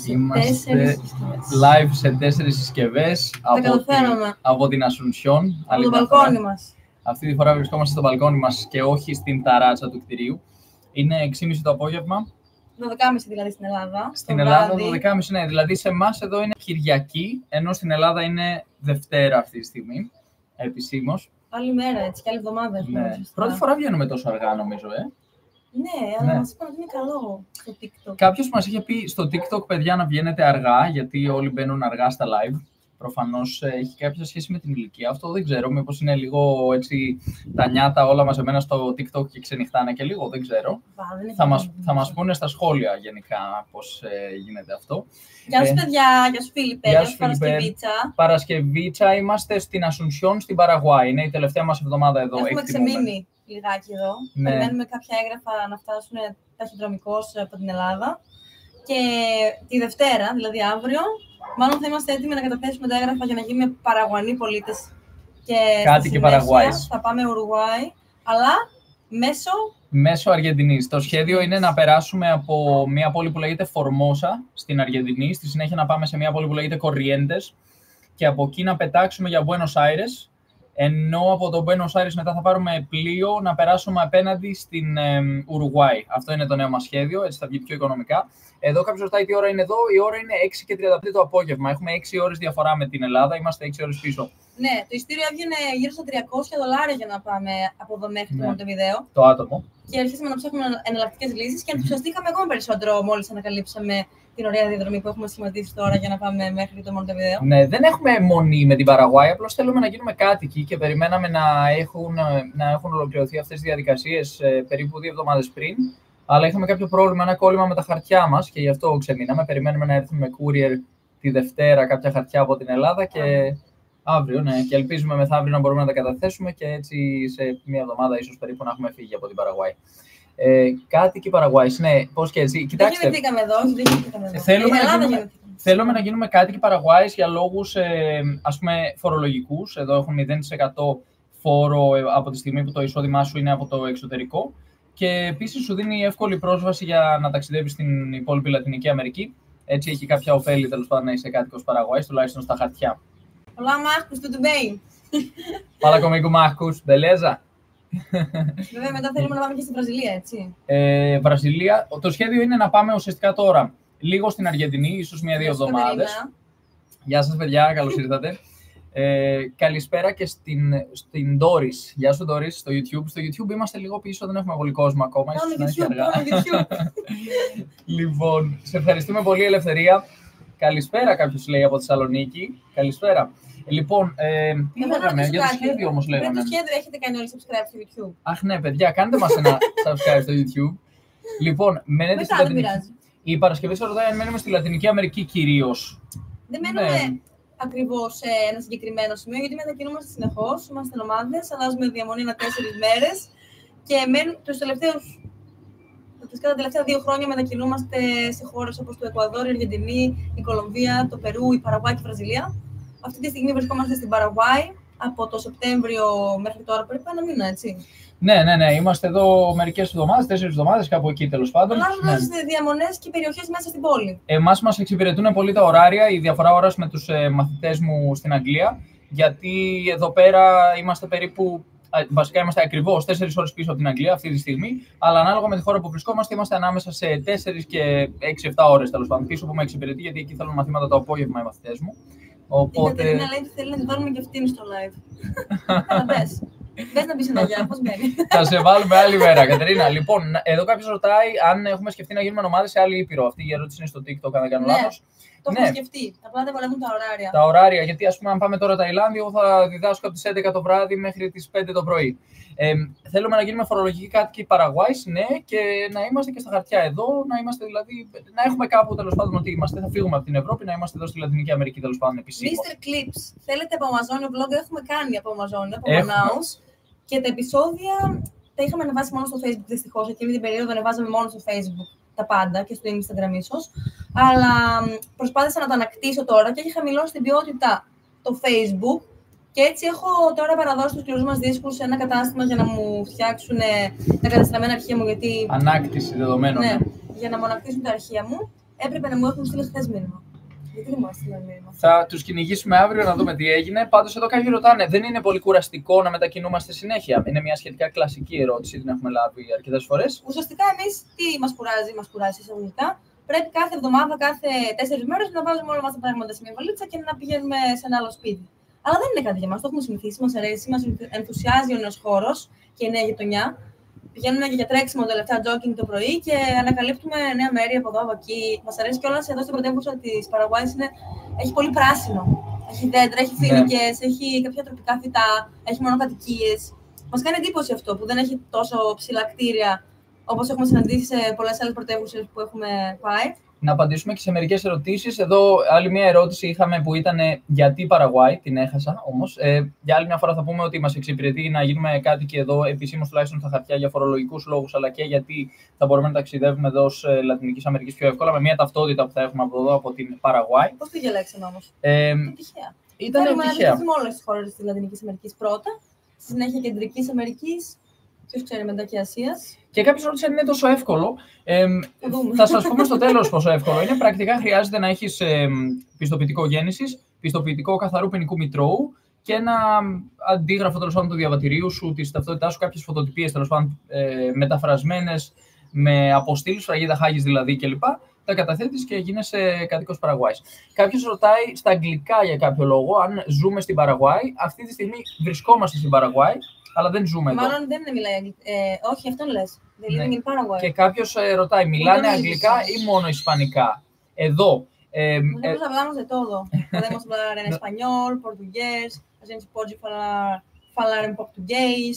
Είμαστε live σε 4 συσκευές από την Ασουνσιόν. Από το μπαλκόνι μας. Αυτή τη φορά βρισκόμαστε στο μπαλκόνι μας και όχι στην ταράτσα του κτηρίου. Είναι 6.30 το απόγευμα. 12.30 δηλαδή στην Ελλάδα. Στην Ελλάδα 12.30, ναι. Δηλαδή σε εμάς εδώ είναι Κυριακή, ενώ στην Ελλάδα είναι Δευτέρα αυτή τη στιγμή, επισήμως. Άλλη μέρα έτσι, και άλλη εβδομάδα. Ναι. Πρώτη φορά βγαίνουμε τόσο αργά, νομίζω, Ναι, αλλά μας είπαν ότι είναι καλό στο TikTok. Κάποιος μας είχε πει στο TikTok, παιδιά, να βγαίνετε αργά, γιατί όλοι μπαίνουν αργά στα live. Προφανώς έχει κάποια σχέση με την ηλικία. Αυτό δεν ξέρω, μήπως είναι λίγο έτσι τα νιάτα όλα μαζεμένα στο TikTok και ξενυχτάνε και λίγο, δεν ξέρω. Θα μας πούνε στα σχόλια γενικά πώς γίνεται αυτό. Γεια σου παιδιά, γεια σου Φίλιππε, γεια σου Παρασκευίτσα. Παρασκευίτσα, είμαστε στην Ασουνσιόν, στην Παραγουάη. Είναι η τελευταία μας εβδομάδα εδώ. Έχουμε ξεμείνει λιγάκι εδώ. Ναι. Περιμένουμε κάποια έγγραφα να φτάσουν ταχυδρομικώς από την Ελλάδα. Και τη Δευτέρα, δηλαδή αύριο, μάλλον θα είμαστε έτοιμοι να καταθέσουμε τα έγγραφα για να γίνουμε Παραγουανοί πολίτες. Και κάτοικοι Παραγουάης. Θα πάμε Ουρουγουάη, αλλά μέσω Αργεντινής. Το σχέδιο είναι να περάσουμε από μια πόλη που λέγεται Φορμόσα στην Αργεντινή, στη συνέχεια να πάμε σε μια πόλη που λέγεται Κορριέντες και από εκεί να πετάξουμε για Buenos Aires. Ενώ από το Buenos Aires μετά θα πάρουμε πλοίο να περάσουμε απέναντι στην Ουρουγουάη. Αυτό είναι το νέο μας σχέδιο, έτσι θα βγει πιο οικονομικά. Εδώ κάποιος ρωτάει τι ώρα είναι εδώ, η ώρα είναι 6:35 το απόγευμα. Έχουμε 6 ώρες διαφορά με την Ελλάδα, είμαστε 6 ώρες πίσω. Ναι, το ειστήριο έβγαινε γύρω στα $300 για να πάμε από εδώ μέχρι το Μοντεβιδέο. Το άτομο. Και αρχίσαμε να ψάχνουμε εναλλακτικές λύσεις και ενθουσιαστήκαμε ακόμα περισσότερο μόλις ανακαλύψαμε την ωραία διαδρομή που έχουμε σχηματίσει τώρα για να πάμε μέχρι το Μοντεβιδέο. Ναι, δεν έχουμε μονή με την Παραγουάη, απλώς θέλουμε να γίνουμε κάτοικοι και περιμέναμε να έχουν ολοκληρωθεί αυτές τις διαδικασίες περίπου 2 εβδομάδες πριν. Αλλά είχαμε κάποιο πρόβλημα, ένα κόλλημα με τα χαρτιά μας και γι' αυτό ξεμείναμε. Περιμένουμε να έρθουν με courier τη Δευτέρα κάποια χαρτιά από την Ελλάδα και αύριο, ναι. Και ελπίζουμε μεθαύριο να μπορούμε να τα καταθέσουμε και έτσι σε μια εβδομάδα ίσως περίπου να έχουμε φύγει από την Παραγουάη. Κάτοικοι Παραγουάης, ναι, πώς και έτσι. Κοιτάξτε. Δεν γεννηθήκαμε εδώ. Θέλουμε να γίνουμε κάτοικοι Παραγουάης για λόγους ας πούμε φορολογικούς. Εδώ έχουν 0% φόρο από τη στιγμή που το εισόδημά σου είναι από το εξωτερικό. Και επίσης σου δίνει εύκολη πρόσβαση για να ταξιδεύεις στην υπόλοιπη Λατινική Αμερική. Έτσι έχει κάποια ωφέλη τέλος πάντων να είσαι κάτοικος Παραγουάης, τουλάχιστον στα χαρτιά. Olá, Marcos, tudo bem? Fala comigo, Marcos, beleza? Βέβαια, μετά θέλουμε να πάμε και στη Βραζιλία, έτσι. Βραζιλία, το σχέδιο είναι να πάμε ουσιαστικά τώρα λίγο στην Αργεντινή, ίσως 1-2 εβδομάδες. Γεια σας, παιδιά, καλώς ήρθατε. Καλησπέρα και στην Doris. Γεια σου, Doris, στο YouTube. Στο YouTube είμαστε λίγο πίσω, δεν έχουμε πολύ κόσμο ακόμα. Ίσως να έχει αργά. Λοιπόν, σε ευχαριστούμε πολύ, Ελευθερία. Καλησπέρα, κάποιος λέει από Θεσσαλονίκη. Καλησπέρα. Λοιπόν, τι λέγαμε, για το σχέδιο όμως λέγαμε. Για το σχέδιο έχετε κάνει όλοι subscribe στο YouTube. Αχ, ναι, παιδιά, κάντε μας ένα subscribe στο YouTube. Λοιπόν, μένετε στη Λατινική. Η Παρασκευή σας ρωτάει αν μένουμε στη Λατινική Αμερική κυρίως. Δεν μένουμε ακριβώς σε ένα συγκεκριμένο σημείο, γιατί μετακινούμαστε συνεχώς. Είμαστε ομάδες, αλλάζουμε διαμονή ανά 4 μέρες και τα τελευταία 2 χρόνια μετακινούμαστε σε χώρες όπως το Εκουαδόρ, η Αργεντινή, η Κολομβία, το Περού, η Παραγουάη και η Βραζιλία. Αυτή τη στιγμή βρισκόμαστε στην Παραγουάη από το Σεπτέμβριο μέχρι τώρα, περίπου 1 μήνα, έτσι. Ναι. Είμαστε εδώ μερικές εβδομάδες, 4 εβδομάδες, κάπου εκεί τέλος πάντων. Αλλάζουμε διαμονές και περιοχές μέσα στην πόλη. Εμάς μας εξυπηρετούν πολύ τα ωράρια, η διαφορά ώρας με τους μαθητές μου στην Αγγλία, γιατί εδώ πέρα είμαστε περίπου. Βασικά είμαστε ακριβώς 4 ώρες πίσω από την Αγγλία αυτή τη στιγμή, αλλά ανάλογα με τη χώρα που βρισκόμαστε, είμαστε ανάμεσα σε 4 και 6-7 ώρες τέλος πάντων. Πίσω που με εξυπηρετεί, γιατί εκεί θέλουν μαθήματα το απόγευμα οι μαθητές μου. Οπότε. Η Κατερίνα λέει ότι θέλει να τη βάλουμε και αυτήν στο live. Πες να πεις ένα γεια, πώς μένει. Θα σε βάλουμε άλλη μέρα, Κατερίνα. Λοιπόν, εδώ κάποιος ρωτάει αν έχουμε σκεφτεί να γίνουμε ομάδες σε άλλη ήπειρο. Αυτή η ερώτηση είναι στο TikTok, αν δεν κάνω λάθος. Το έχουμε σκεφτεί. Απλά δεν βολεύουν τα ωράρια. Τα ωράρια, γιατί ας πούμε, αν πάμε τώρα Ταϊλάνδη, εγώ θα διδάσκω από τις 11 το βράδυ μέχρι τις 5 το πρωί. Θέλουμε να γίνουμε φορολογικοί κάτοικοι Παραγουάης, ναι, και να είμαστε και στα χαρτιά εδώ, να είμαστε δηλαδή, να έχουμε κάπου τέλος πάντων ότι είμαστε, θα φύγουμε από την Ευρώπη, να είμαστε εδώ στη Λατινική Αμερική τέλος πάντων επισήμως. Mr. Clips, θέλετε από Amazon vlog, έχουμε κάνει από Amazon, από Manaus, και τα επεισόδια τα είχαμε ανεβάσει μόνο στο Facebook δυστυχώς, εκείνη την περίοδο ανεβάζαμε μόνο στο Facebook τα πάντα και στο Instagram ίσως, αλλά προσπάθησα να το ανακτήσω τώρα και έχει χαμηλώσει την ποιότητα το Facebook. Και έτσι έχω τώρα παραδώσει τους σκληρούς μας δίσκους σε ένα κατάστημα για να μου φτιάξουν τα καταστραμμένα αρχεία μου. Γιατί. Ανάκτηση δεδομένων. Ναι, για να μου ανακτήσουν τα αρχεία μου. έπρεπε να μου έχουν στείλει χθες μήνυμα. Γιατί δεν μου έστειλαν μήνυμα. Θα τους κυνηγήσουμε αύριο να δούμε τι έγινε. Πάντως εδώ κάποιοι ρωτάνε, δεν είναι πολύ κουραστικό να μετακινούμαστε συνέχεια? Είναι μια σχετικά κλασική ερώτηση, την έχουμε λάβει αρκετές φορές. Ουσιαστικά εμείς τι μας κουράζει εισαγωγικά. Πρέπει κάθε εβδομάδα, κάθε 4 μέρες να βάζουμε όλα μας τα πράγματα σε μια βαλίτσα και να πηγαίνουμε σε ένα άλλο σπίτι. Αλλά δεν είναι κάτι για μας. Το έχουμε συνηθίσει, μας αρέσει, μας ενθουσιάζει ο νέος χώρος και η νέα γειτονιά. Πηγαίνουμε και για τρέξιμο τελευταία jogging το πρωί και ανακαλύπτουμε νέα μέρη από εδώ, από εκεί. Μας αρέσει κιόλας εδώ στην πρωτεύουσα της Παραγουάης. Έχει πολύ πράσινο. Έχει δέντρα, έχει φοίνικες, έχει κάποια τροπικά φυτά, έχει μονοκατοικίες. Μας κάνει εντύπωση αυτό που δεν έχει τόσο ψηλά κτίρια όπως έχουμε συναντήσει σε πολλές άλλες πρωτεύουσες που έχουμε πάει. Να απαντήσουμε και σε μερικές ερωτήσεις. Εδώ άλλη μια ερώτηση είχαμε που ήταν γιατί Παραγουάη, την έχασα όμως. Για άλλη μια φορά θα πούμε ότι μας εξυπηρετεί να γίνουμε κάτοικοι εδώ επισήμως τουλάχιστον στα χαρτιά για φορολογικούς λόγους, αλλά και γιατί θα μπορούμε να ταξιδεύουμε εδώ ως Λατινικής Αμερικής πιο εύκολα με μια ταυτότητα που θα έχουμε από εδώ, από την Παραγουάη. Πώς το διαλέξαμε όμως? Τυχαία. Ήταν τυχαία. Θέλουμε όλες τις χώρες της Λατινικής Αμερικής πρώτα, στη συνέχεια Κεντρικής Αμερικής, ποιος ξέρει μετά και Ασίας. Και κάποιος ρώτησε αν είναι τόσο εύκολο. Θα σας πούμε στο τέλος πόσο εύκολο είναι. Πρακτικά χρειάζεται να έχεις πιστοποιητικό γέννησης, πιστοποιητικό καθαρού ποινικού μητρώου και ένα αντίγραφο τέλος πάντων του διαβατηρίου σου, της ταυτότητάς σου, κάποιες φωτοτυπίες τέλος πάντων μεταφρασμένες με αποστήλους, φραγίδα Χάγης δηλαδή κλπ. Τα καταθέτεις και γίνεσαι κατοίκος Παραγουάης. Κάποιος ρωτάει στα αγγλικά για κάποιο λόγο αν ζούμε στην Παραγουάη. Αυτή τη στιγμή βρισκόμαστε στην Παραγουάη, αλλά δεν ζούμε εδώ. Μάλλον δεν μιλάει αγγλικά. Όχι, αυτόν λες. Δεν είναι Παραγουάη. Και κάποιος ρωτάει, μιλάνε αγγλικά ή μόνο ισπανικά? Εδώ. Nosotros hablamos de todo. Podemos hablar en español, portugués, a gente pode falar em português,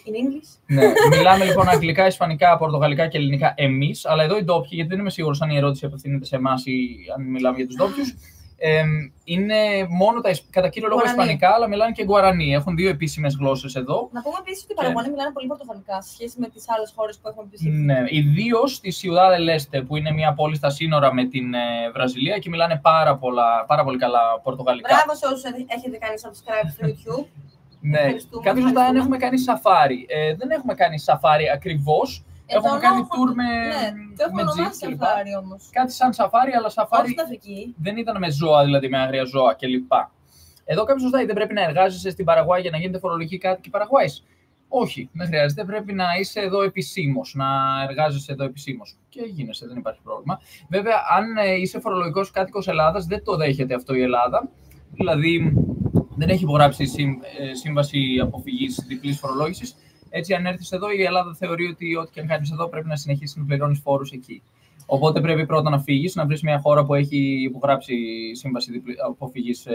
in English. Ναι, μιλάμε λοιπόν αγγλικά, ισπανικά, πορτογαλικά και ελληνικά εμείς, αλλά εδώ οι ντόπιοι, γιατί δεν είμαι σίγουρος αν η ερώτηση απευθύνεται σε εμάς ή αν μιλάμε για τους ντόπιους, είναι μόνο τα κατά κύριο λόγο ισπανικά, αλλά μιλάνε και γκουαρανί. Έχουν δύο επίσημες γλώσσες εδώ. Να πούμε επίσης ότι οι Παραγουανοί μιλάνε πολύ πορτογαλικά σε σχέση με τις άλλες χώρες που έχουμε επισκεφτεί. Ναι, ιδίως στη Ciudad del Este, που είναι μια πόλη στα σύνορα με την Βραζιλία και μιλάνε πάρα πολύ καλά πορτογαλικά. Μπράβο σε όσους έχετε κάνει subscribe στο YouTube. Ναι, κάποιος ρωτάει αν έχουμε κάνει σαφάρι. Δεν έχουμε κάνει σαφάρι ακριβώς. Έχουμε κάνει tour με τζιπ κλπ. Κάτι σαν σαφάρι, αλλά σαφάρι δεν ήταν με ζώα, δηλαδή με άγρια ζώα κλπ. Εδώ κάποιος ρωτάει, δεν πρέπει να εργάζεσαι στην Παραγουάη για να γίνετε φορολογικοί κάτοικοι Παραγουάης? Όχι, δεν χρειάζεται. Πρέπει να είσαι εδώ επισήμως, να εργάζεσαι εδώ επισήμως. Και γίνεσαι, δεν υπάρχει πρόβλημα. Βέβαια, αν είσαι φορολογικός κάτοικος Ελλάδας, δεν το δέχεται αυτό η Ελλάδα. Δηλαδή, δεν έχει υπογράψει σύμβαση αποφυγής διπλής φορολόγησης. Έτσι, αν έρθεις εδώ, η Ελλάδα θεωρεί ότι ό,τι και αν κάνεις εδώ πρέπει να συνεχίσεις να πληρώνεις φόρους εκεί. Οπότε πρέπει πρώτα να φύγεις, να βρεις μια χώρα που έχει υπογράψει σύμβαση αποφυγής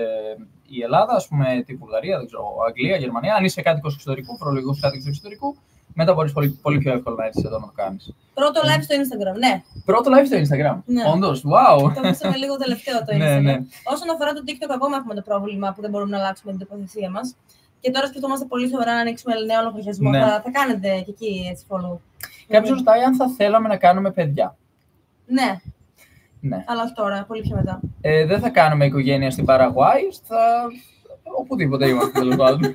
η Ελλάδα, ας πούμε τη Βουλγαρία, δεν ξέρω, Αγγλία, Γερμανία. Αν είσαι κάτοικος εξωτερικού, φορολογικός κάτοικος εξωτερικού, μετά μπορείς πολύ πιο εύκολα να έρθεις εδώ να το κάνεις. Πρώτο live στο Instagram, ναι. Πρώτο live στο Instagram. Ναι. Όντως, wow. Το αφήσαμε λίγο τελευταίο το Instagram. Ναι. Όσον αφορά το TikTok, ακόμα έχουμε το πρόβλημα που δεν μπορούμε να αλλάξουμε την τοποθεσία μας. Και τώρα σκεφτόμαστε πολύ σοβαρά να ανοίξουμε νέο λογαριασμό. Ναι. Θα κάνετε και εκεί έτσι follow. Κάποιος ρωτάει αν θα θέλαμε να κάνουμε παιδιά. Ναι. Αλλά όχι τώρα, πολύ πιο μετά. Δεν θα κάνουμε οικογένεια στην Παραγουάη, οπουδήποτε είμαστε τέλος πάντων.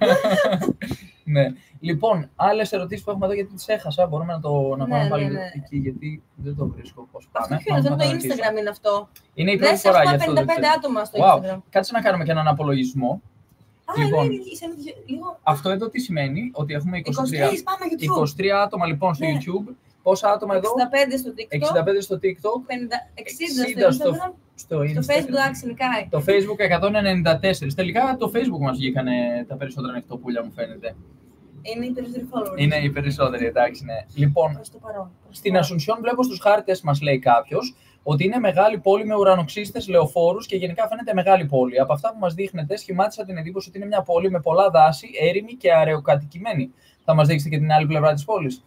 Ναι. Λοιπόν, άλλες ερωτήσεις που έχουμε εδώ, γιατί τις έχασα, μπορούμε να πάμε πάλι εκεί, γιατί δεν το βρίσκω πώς πάμε. Αυτό το Instagram είναι αυτό. Είναι η πρώτη φορά για αυτό. Έχουμε 55 άτομα στο Instagram. Κάτσε να κάνουμε και έναν απολογισμό. Λοιπόν, αυτό εδώ τι σημαίνει? Ότι έχουμε 23 άτομα λοιπόν στο YouTube. Πόσα άτομα εδώ? 65 στο TikTok. 60 στο Facebook, εντάξει, νικάει. Το Facebook 194. Τελικά το Facebook μας βγήκανε τα περισσότερα ανοιχτοπούλια, μου φαίνεται. Είναι οι περισσότεροι followers. Είναι οι περισσότεροι, εντάξει, ναι. Λοιπόν, στην Ασουνσιόν βλέπω στους χάρτες, μας λέει κάποιος, ότι είναι μεγάλη πόλη με ουρανοξύστες, λεωφόρους και γενικά φαίνεται μεγάλη πόλη. Από αυτά που μας δείχνετε, σχημάτισα την εντύπωση ότι είναι μια πόλη με πολλά δάση, έρημη και αραιοκατοικημένη. Θα μας δείξετε και την άλλη πλευρά της πόλης.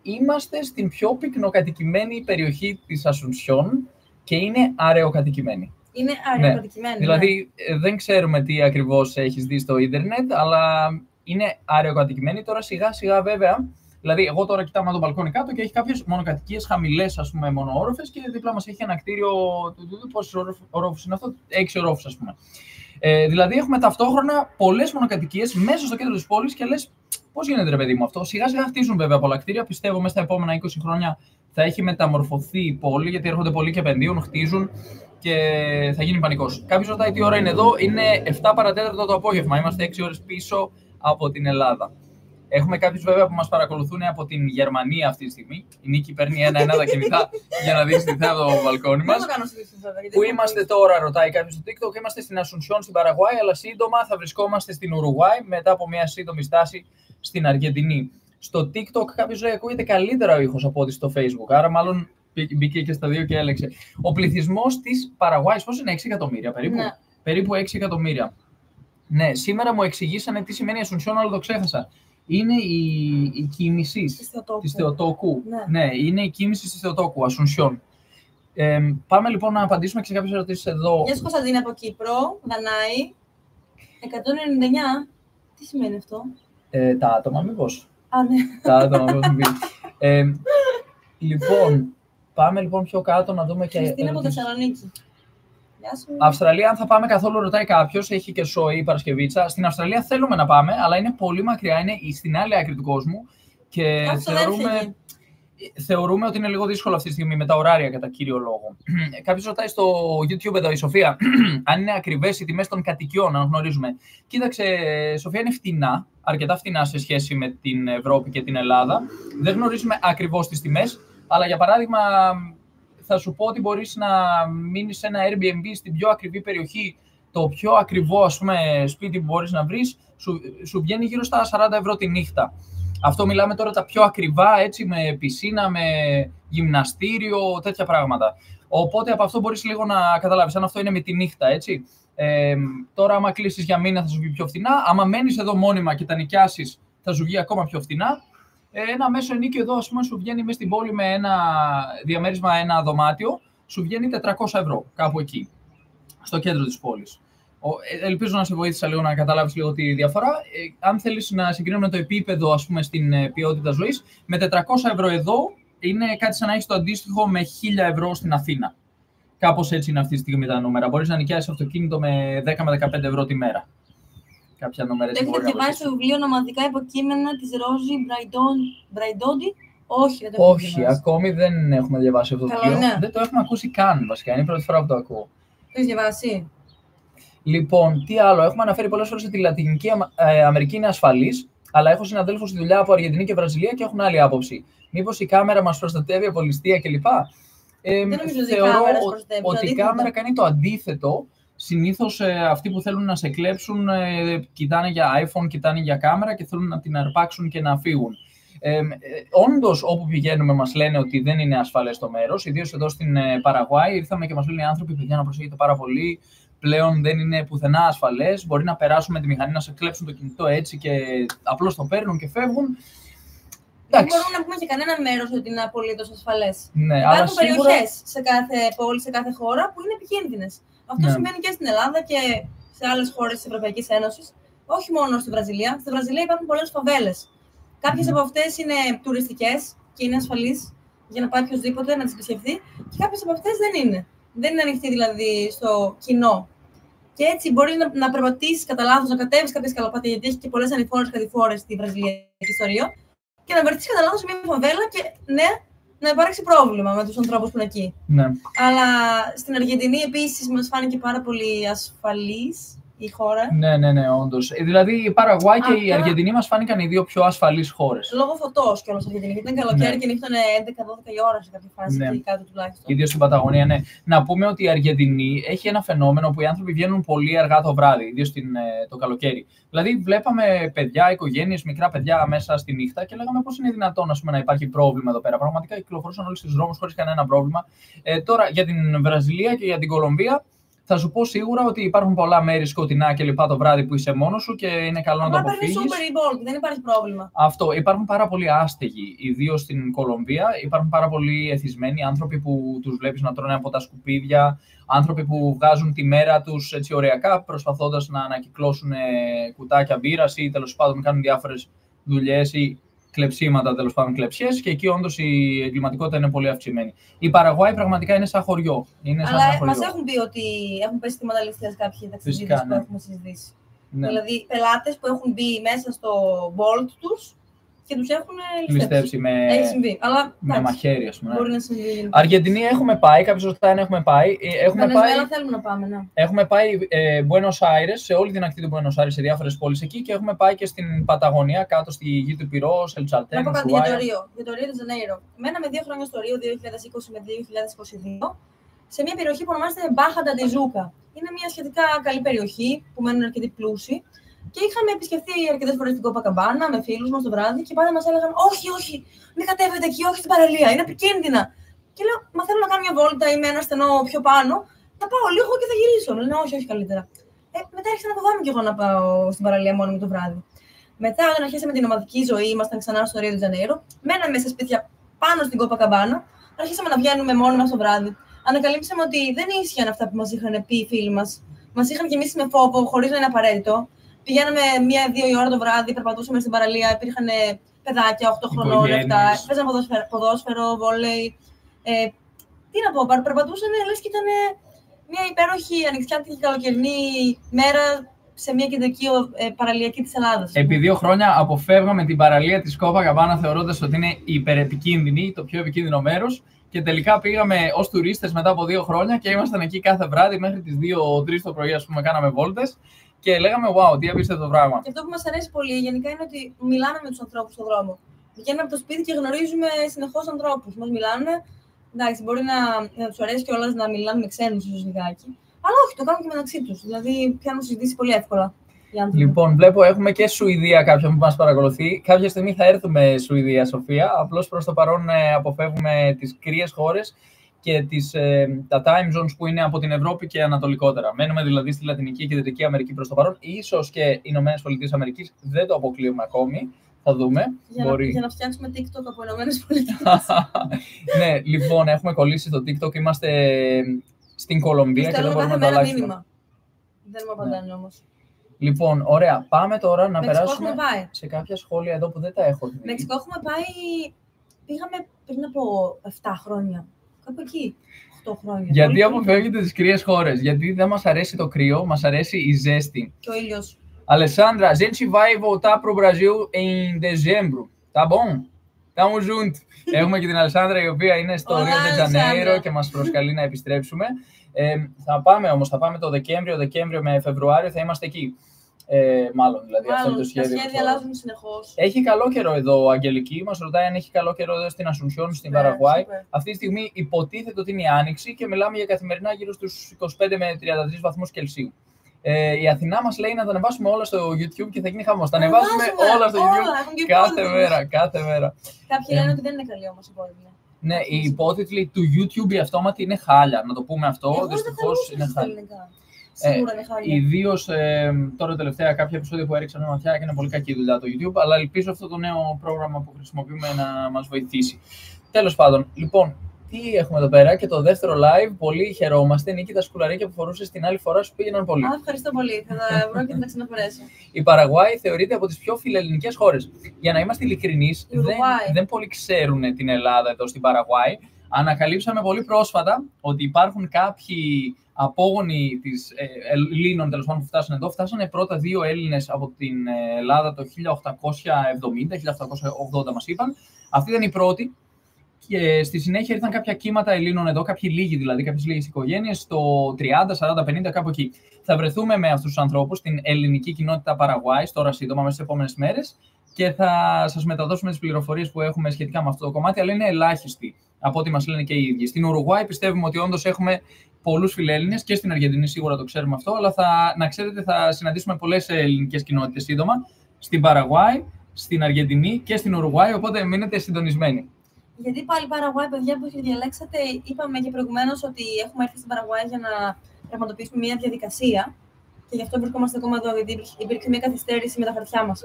Είμαστε στην πιο πυκνοκατοικημένη περιοχή της Ασουνσιόν και είναι αραιοκατοικημένη. Είναι αραιοκατοικημένη. Ναι. Δηλαδή, δεν ξέρουμε τι ακριβώς έχεις δει στο ίντερνετ, αλλά είναι αραιοκατοικημένη. Τώρα σιγά σιγά βέβαια. Δηλαδή, εγώ τώρα κοιτάμε το μπαλκόνι κάτω και έχει κάποιες μονοκατοικίες χαμηλές, ας πούμε, μονοόροφες και δίπλα μας έχει ένα κτίριο. Πόσους ορόφους είναι αυτό? 6 ορόφους, ας πούμε. Δηλαδή, έχουμε ταυτόχρονα πολλές μονοκατοικίες μέσα στο κέντρο της πόλης και λες, Πώς γίνεται, ρε παιδί μου, αυτό? Σιγά-σιγά χτίζουν βέβαια πολλά κτίρια. Πιστεύω μέσα στα επόμενα 20 χρόνια θα έχει μεταμορφωθεί η πόλη, γιατί έρχονται πολλοί και επενδύουν, χτίζουν και θα γίνει πανικός. Κάποιος ρωτάει τι ώρα είναι εδώ. Είναι 7 παρατέταρτο το απόγευμα. Είμαστε 6 ώρες πίσω από την Ελλάδα. Έχουμε κάποιους βέβαια που μας παρακολουθούν από την Γερμανία αυτή τη στιγμή. Η Νίκη παίρνει ένα-ένα τα κινητά για να δείξει τι θα από το μπαλκόνι μας. Πού είμαστε τώρα, ρωτάει κάποιος στο TikTok. Είμαστε στην Ασουνσιόν στην Παραγουάη, αλλά σύντομα θα βρισκόμαστε στην Ουρουγουάη μετά από μια σύντομη στάση στην Αργεντινή. Στο TikTok κάποιος λέει ακούγεται καλύτερα ο ήχος από ό,τι στο Facebook. Άρα, μάλλον μπήκε και στα δύο και έλεξε. Ο πληθυσμός της Παραγουάης, πώς είναι, 6 εκατομμύρια περίπου. Ναι. Περίπου 6 εκατομμύρια. Ναι, σήμερα μου εξηγήσανε τι σημαίνει Ασουνσιόν, αλλά το ξέχασα. Είναι η κίνηση της Θεοτόκου. Ναι, είναι η κίνηση της Θεοτόκου, Ασουνσιόν. Πάμε λοιπόν να απαντήσουμε και σε κάποιες ερωτήσεις εδώ. Γεια σου Κωνσταντίνα από Κύπρο, Δανάη. 199. Τι σημαίνει αυτό? Τα άτομα, μήπως. Α, ναι. Τα άτομα, μήπως. Λοιπόν, πάμε λοιπόν πιο κάτω να δούμε και... Χριστίνα από Θεσσαλονίκη. Αυστραλία, αν θα πάμε καθόλου, ρωτάει κάποιος, έχει και σοϊ η Παρασκευίτσα. Στην Αυστραλία θέλουμε να πάμε, αλλά είναι πολύ μακριά, είναι στην άλλη άκρη του κόσμου και θεωρούμε ότι είναι λίγο δύσκολο αυτή τη στιγμή με τα ωράρια κατά κύριο λόγο. Κάποιος ρωτάει στο YouTube εδώ, η Σοφία, αν είναι ακριβές οι τιμές των κατοικιών, αν γνωρίζουμε. Κοίταξε, Σοφία, είναι φτηνά, αρκετά φτηνά σε σχέση με την Ευρώπη και την Ελλάδα. Δεν γνωρίζουμε ακριβώς τις τιμές, αλλά για παράδειγμα. Θα σου πω ότι μπορείς να μείνεις σε ένα Airbnb στην πιο ακριβή περιοχή. Το πιο ακριβό, ας πούμε, σπίτι που μπορείς να βρεις, σου βγαίνει γύρω στα 40 ευρώ τη νύχτα. Αυτό μιλάμε τώρα τα πιο ακριβά, έτσι, με πισίνα, με γυμναστήριο, τέτοια πράγματα. Οπότε από αυτό μπορείς λίγο να καταλάβεις, αν αυτό είναι με τη νύχτα, έτσι. Τώρα, άμα κλείσεις για μήνα, θα σου βγει πιο φθηνά. Άμα μένεις εδώ μόνιμα και τα νοικιάσεις, θα σου βγει ακόμα πιο φθηνά. Ένα μέσο ενίκιο εδώ, ας πούμε, σου βγαίνει μέσα στην πόλη με ένα διαμέρισμα, ένα δωμάτιο, σου βγαίνει 400 ευρώ, κάπου εκεί, στο κέντρο της πόλης. Ελπίζω να σε βοήθησα λίγο να καταλάβεις λίγο τη διαφορά. Αν θέλεις να συγκρίνουμε το επίπεδο, ας πούμε, στην ποιότητα ζωής, με 400 ευρώ εδώ είναι κάτι σαν να έχεις το αντίστοιχο με 1000 ευρώ στην Αθήνα. Κάπως έτσι είναι αυτή τη στιγμή τα νούμερα. Μπορείς να νοικιάσεις αυτοκίνητο με 10 με 15 ευρώ τη μέρα. Κάποια νούμερα έτσι. Έχετε διαβάσει το βιβλίο Νομαδικά υποκείμενα της Ρόζι Μπραϊντόντι? Όχι, δεν το έχω διαβάσει. Ακόμη δεν έχουμε διαβάσει αυτό το βιβλίο. Ναι. Δεν το έχουμε ακούσει καν, βασικά. Είναι η πρώτη φορά που το ακούω. Το έχεις διαβάσει? Λοιπόν, τι άλλο. Έχουμε αναφέρει πολλές φορές ότι η Λατινική Αμερική είναι ασφαλής, αλλά έχω συναδέλφους στη δουλειά από Αργεντινή και Βραζιλία και έχουν άλλη άποψη. Μήπως η κάμερα μας προστατεύει από ληστεία κλπ. Θεωρώ ότι η κάμερα κάνει το αντίθετο. Συνήθως αυτοί που θέλουν να σε κλέψουν κοιτάνε για iPhone, κοιτάνε για κάμερα και θέλουν να την αρπάξουν και να φύγουν. Όντως, όπου πηγαίνουμε μας λένε ότι δεν είναι ασφαλές το μέρος. Ιδίως εδώ στην Παραγουάη ήρθαμε και μας λένε οι άνθρωποι, παιδιά, να προσέχετε πάρα πολύ. Πλέον δεν είναι πουθενά ασφαλές. Μπορεί να περάσουν με τη μηχανή, να σε κλέψουν το κινητό έτσι και απλώς το παίρνουν και φεύγουν. Δεν μπορούμε να πούμε σε κανένα μέρος ότι είναι απολύτως ασφαλές. Ναι, υπάρχουν περιοχές σε κάθε πόλη, σε κάθε χώρα που είναι επικίνδυνες. Αυτό συμβαίνει και στην Ελλάδα και σε άλλες χώρες της Ευρωπαϊκής Ένωσης. Όχι μόνο στη Βραζιλία. Στη Βραζιλία υπάρχουν πολλές φαβέλες. Κάποιες από αυτές είναι τουριστικές και είναι ασφαλείς για να πάει οποιοδήποτε να τις επισκεφθεί, και κάποιες από αυτές δεν είναι. Δεν είναι ανοιχτή δηλαδή στο κοινό. Και έτσι μπορεί να περπατήσεις κατά λάθος, να κατέβεις κάποια σκαλοπάτια, γιατί έχει και πολλές ανηφόρες κατηφόρες στη βραζιλιανική ιστορία, και να βρεθείς κατά λάθος σε μια φαβέλα και ναι, να υπάρξει πρόβλημα με τους ανθρώπους που είναι εκεί. Ναι. Αλλά στην Αργεντινή επίσης μας φάνηκε πάρα πολύ ασφαλής η χώρα. Ναι, όντως. Δηλαδή η Παραγουάη και η Αργεντινή μας φάνηκαν οι δύο πιο ασφαλείς χώρες. Λόγω φωτός κιόλας η Αργεντινή. Ήταν καλοκαίρι και νύχτανε 11-12 η ώρα σε κάποια φάση, και κάτω τουλάχιστον. Ιδίως στην Παταγωνία, ναι. Να πούμε ότι η Αργεντινή έχει ένα φαινόμενο που οι άνθρωποι βγαίνουν πολύ αργά το βράδυ, ιδίως το καλοκαίρι. Δηλαδή, βλέπαμε παιδιά, οικογένειες, μικρά παιδιά μέσα στη νύχτα και λέγαμε πώς είναι δυνατόν, να υπάρχει πρόβλημα εδώ πέρα. Πραγματικά κυκλοφορούσαν όλοι στους δρόμους χωρίς κανένα πρόβλημα. Τώρα για την Βραζιλία και για την Κολομβία. Θα σου πω σίγουρα ότι υπάρχουν πολλά μέρη σκοτεινά και λοιπά το βράδυ που είσαι μόνος σου και είναι καλό να το αποφύγεις. Δεν υπάρχει πρόβλημα. Αυτό. Υπάρχουν πάρα πολλοί άστεγοι, ιδίως στην Κολομβία. Υπάρχουν πάρα πολλοί εθισμένοι άνθρωποι που τους βλέπεις να τρώνε από τα σκουπίδια, άνθρωποι που βγάζουν τη μέρα τους έτσι ωριακά, προσπαθώντας να ανακυκλώσουν κουτάκια μπύρας ή τέλος πάντων κάνουν διάφορες δουλειές ή κλεψίματα, τέλος πάντων κλεψιές, και εκεί όντως η εγκληματικότητα είναι πολύ αυξημένη. Η Παραγουάη πραγματικά είναι σαν χωριό. Αλλά μας έχουν πει ότι έχουν πέσει θύματα ληστείας κάποιοι ταξιδιώτες που έχουμε συζητήσει. Ναι. Δηλαδή, πελάτες που έχουν μπει μέσα στο Bolt τους και τους έχουν ληστεύσει Έχει συμβεί. Αλλά με μαχαίρι, ας πούμε. Μπορεί να συμβεί. Αργεντινή έχουμε πάει, κάποιος ρωτάει αν έχουμε πάει. Βενεζουέλα θέλουμε να πάμε, ναι. Έχουμε πάει Buenos Aires, σε όλη την ακτή του Buenos Aires, σε διάφορες πόλεις εκεί, και έχουμε πάει και στην Παταγωνία, κάτω στη γη του Πυρός, Ελτσαλτέν, να πω κάτι για το Ρίο de Janeiro. Μέναμε 2 χρόνια στο Ρίο, 2020 με 2022, σε μια περιοχή που ονομάζεται Baja da Tijuca. Είναι μια σχετικά καλή περιοχή που μένουν αρκετοί πλούσιοι. Και είχαμε επισκεφθεί αρκετές φορές την Κοπακαμπάνα με φίλους μας το βράδυ και πάντα μας έλεγαν: Όχι, όχι, μην κατέβετε εκεί, όχι στην παραλία, είναι επικίνδυνα. Και λέω: Μα θέλω να κάνω μια βόλτα ή με ένα στενό πιο πάνω, να πάω λίγο και θα γυρίσω. Λένε: Όχι, όχι, καλύτερα. Μετά άρχισα να φοβάμαι κι εγώ να πάω στην παραλία μόνο μου το βράδυ. Μετά, όταν αρχίσαμε την ομαδική ζωή, ήμασταν ξανά στο Ρίο de Janeiro, μέναμε σε σπίτια πάνω στην Κοπακαμπάνα, αρχίσαμε να βγαίνουμε μόνοι μας το βράδυ. Ανακαλύψαμε ότι δεν ίσχυαν αυτά που μας είχαν πει οι φίλοι μας. Μας είχαν γεμίσει με φόβο, χωρίς να είναι απαραίτητο. Πηγαίναμε 1-2 η ώρα το βράδυ, περπατούσαμε στην παραλία, υπήρχαν παιδάκια 8 χρονών, 7, παίζαν ποδόσφαιρο, βόλεϊ. Τι να πω, περπατούσαν λες και ήταν μια υπέροχη ανοιξιάτικη καλοκαιρινή μέρα σε μια κεντρική παραλιακή της Ελλάδας. Επί 2 χρόνια αποφεύγαμε την παραλία της Κοπακαμπάνα, θεωρώντας ότι είναι υπερεπικίνδυνη, το πιο επικίνδυνο μέρος. Και τελικά πήγαμε ως τουρίστες μετά από 2 χρόνια και ήμασταν εκεί κάθε βράδυ μέχρι τις 2-3 το πρωί, ας πούμε, κάναμε βόλτες. Και λέγαμε, wow, τι απίστευτο πράγμα. Και αυτό που μας αρέσει πολύ γενικά είναι ότι μιλάμε με τους ανθρώπους στον δρόμο. Βγαίνουμε από το σπίτι και γνωρίζουμε συνεχώς ανθρώπους. Μας μιλάνε. Εντάξει, μπορεί να τους αρέσει κιόλας να μιλάνε με ξένους, ίσως λιγάκι. Αλλά όχι, το κάνουν και μεταξύ τους. Δηλαδή, πιάνουν συζητήσεις πολύ εύκολα. Λοιπόν, βλέπω έχουμε και Σουηδία κάποιον που μας παρακολουθεί. Κάποια στιγμή θα έρθουμε Σουηδία, Σοφία. Απλώς προς το παρόν αποφεύγουμε τις κρύες χώρες και τα time zones που είναι από την Ευρώπη και ανατολικότερα. Μένουμε δηλαδή στη Λατινική και Δυτική Αμερική προς το παρόν. Ίσως και οι Ηνωμένες Πολιτείες Αμερικής, δεν το αποκλείουμε ακόμη. Θα δούμε. Για να φτιάξουμε TikTok από Ηνωμένες Πολιτείες. Ναι, λοιπόν, έχουμε κολλήσει στο TikTok. Είμαστε στην Κολομβία και δεν μπορούμε να το αλλάξουμε. Δεν μου απαντάνε όμως. Λοιπόν, ωραία. Πάμε τώρα να Μεξικό περάσουμε σε κάποια σχόλια εδώ που δεν τα έχω δει. Μεξικό έχουμε πάει. Πήγαμε πριν από 7 χρόνια. Κάπου εκεί. 8 χρόνια. Γιατί αποφεύγετε τις κρύες χώρες? Γιατί δεν μας αρέσει το κρύο, μας αρέσει η ζέστη. Και ο ήλιος. Alessandra, a gente vai voltar pro Brasil em dezembro. Tá bom? Tamo junto. Έχουμε και την Αλεσάνδρα, η οποία είναι στο Rio de Janeiro και μας προσκαλεί να επιστρέψουμε. Θα πάμε όμως, θα πάμε το Δεκέμβριο με Φεβρουάριο, θα είμαστε εκεί. Μάλλον, δηλαδή αυτό είναι το σχέδιο. Τα σχέδια αλλάζουν συνεχώς. Έχει καλό καιρό εδώ, Αγγελική. Μας ρωτάει αν έχει καλό καιρό εδώ στην Ασουνσιόν, στην Παραγουάη. Αυτή τη στιγμή υποτίθεται ότι είναι η Άνοιξη και μιλάμε για καθημερινά γύρω στους 25 με 33 βαθμούς Κελσίου. Η Αθηνά μας λέει να τα ανεβάσουμε όλα στο YouTube και θα γίνει χαμός. Τα ανεβάζουμε όλα στο YouTube κάθε μέρα. Κάποιοι λένε ότι δεν είναι καλή όμως η υπότιτλη. Ναι, οι υπότιτλοι του YouTube οι αυτόματοι είναι χάλια. Να το πούμε αυτό. Δυστυχώς είναι χάλια. Σίγουρα είναι χάλια. Ιδίως τώρα τελευταία κάποια επεισόδια που έριξαν μια ματιά και είναι πολύ κακή δουλειά το YouTube. Αλλά ελπίζω αυτό το νέο πρόγραμμα που χρησιμοποιούμε να μας βοηθήσει. Τέλος πάντων, λοιπόν. Τι έχουμε εδώ πέρα και το δεύτερο live, πολύ χαιρόμαστε. Νίκη, τα σκουλαρίκια που φορούσες την άλλη φορά σου πήγαιναν πολύ. Ευχαριστώ πολύ. Θα τα βρω και θα τα ξαναφορέσω. Η Παραγουάη θεωρείται από τις πιο φιλελληνικές χώρες. Για να είμαστε ειλικρινείς, δεν πολύ ξέρουν την Ελλάδα εδώ στην Παραγουάη. Ανακαλύψαμε πολύ πρόσφατα ότι υπάρχουν κάποιοι απόγονοι της Ελλήνων τέλος πάντων που φτάσανε εδώ. Φτάσανε πρώτα 2 Έλληνες από την Ελλάδα το 1870-1880 μας είπαν. Αυτή ήταν η πρώτη. Και στη συνέχεια ήρθαν κάποια κύματα Ελλήνων εδώ, κάποιοι λίγοι δηλαδή, κάποιες λίγες οικογένειες, το 30, 40, 50, κάπου εκεί. Θα βρεθούμε με αυτούς τους ανθρώπους στην ελληνική κοινότητα Παραγουάης, τώρα σύντομα, μέσα στις επόμενες μέρες, και θα σας μεταδώσουμε τις πληροφορίες που έχουμε σχετικά με αυτό το κομμάτι, αλλά είναι ελάχιστοι από ό,τι μας λένε και οι ίδιοι. Στην Ουρουγουάη πιστεύουμε ότι όντως έχουμε πολλούς φιλέλληνες και στην Αργεντινή σίγουρα το ξέρουμε αυτό, αλλά να ξέρετε θα συναντήσουμε πολλές ελληνικές κοινότητες σύντομα, στην Παραγουάη, στην Αργεντινή και στην Ουρουγουάη, οπότε μείνετε συντονισμένοι. Γιατί πάλι Παραγουάη, παιδιά που διαλέξατε, είπαμε και προηγουμένως ότι έχουμε έρθει στην Παραγουάη για να πραγματοποιήσουμε μια διαδικασία και γι' αυτό βρισκόμαστε ακόμα εδώ, γιατί υπήρξε μια καθυστέρηση με τα χαρτιά μας.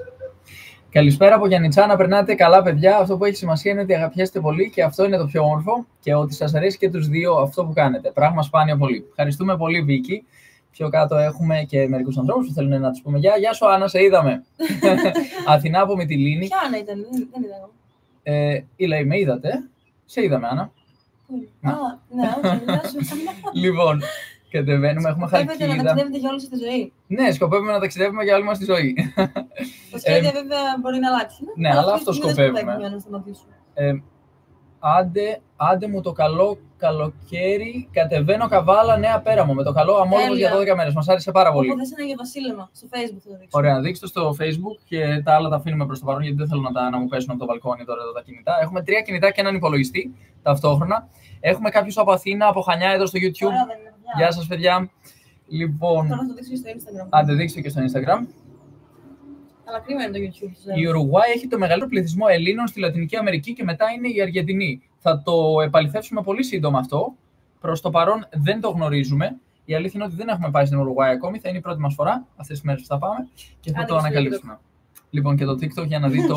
Καλησπέρα από Γιαννιτσά, να περνάτε καλά, παιδιά. Αυτό που έχει σημασία είναι ότι αγαπιέστε πολύ και αυτό είναι το πιο όμορφο και ότι σας αρέσει και τους δύο αυτό που κάνετε. Πράγμα σπάνιο πολύ. Ευχαριστούμε πολύ, Βίκη. Πιο κάτω έχουμε και μερικούς ανθρώπους που θέλουν να τους πούμε γεια σου, Άννα, σε είδαμε. Αθηνά από Μυτιλήνη. Ποια Άννα ήταν, δεν είδα εγώ. Λέει, με είδατε. Σε είδαμε, Άννα. Ναι, Λοιπόν, Κατεβαίνουμε, έχουμε χαλκίδα. Σκοπεύετε να ταξιδεύετε για όλη σας τη ζωή. Ναι, σκοπεύουμε να ταξιδεύουμε για όλη μας τη ζωή. Το σχέδιο βέβαια μπορεί να αλλάξει. Ναι, αλλά αυτό σκοπεύουμε. Άντε μου το καλό καλοκαίρι, κατεβαίνω Καβάλα, Νέα Πέραμο. Με το καλό αμόλογο για 12 μέρες. Μας άρεσε πάρα πολύ. Εγώ θες ένα Αγιο Βασίλεμα στο Facebook θα το δείξω. Ωραία, δείξτε στο Facebook και τα άλλα τα αφήνουμε προς το παρόν γιατί δεν θέλω να μου πέσουν από το μπαλκόνι τώρα εδώ τα κινητά. Έχουμε 3 κινητά και έναν υπολογιστή ταυτόχρονα. Έχουμε κάποιους από Αθήνα, από Χανιά εδώ στο YouTube. Γεια σας, παιδιά. Λοιπόν, τώρα θα το δείξω στο Instagram. Άντε, δείξτε και στο Instagram. Αλλά κρίμα είναι το YouTube. Η Ουρουγουάη έχει το μεγαλύτερο πληθυσμό Ελλήνων στη Λατινική Αμερική και μετά είναι η Αργεντινή. Θα το επαληθεύσουμε πολύ σύντομα αυτό. Προς το παρόν δεν το γνωρίζουμε. Η αλήθεια είναι ότι δεν έχουμε πάει στην Ουρουγουάη ακόμη. Θα είναι η πρώτη μας φορά αυτές τις μέρες που θα πάμε και θα το ανακαλύψουμε. Λοιπόν, και το TikTok για να δει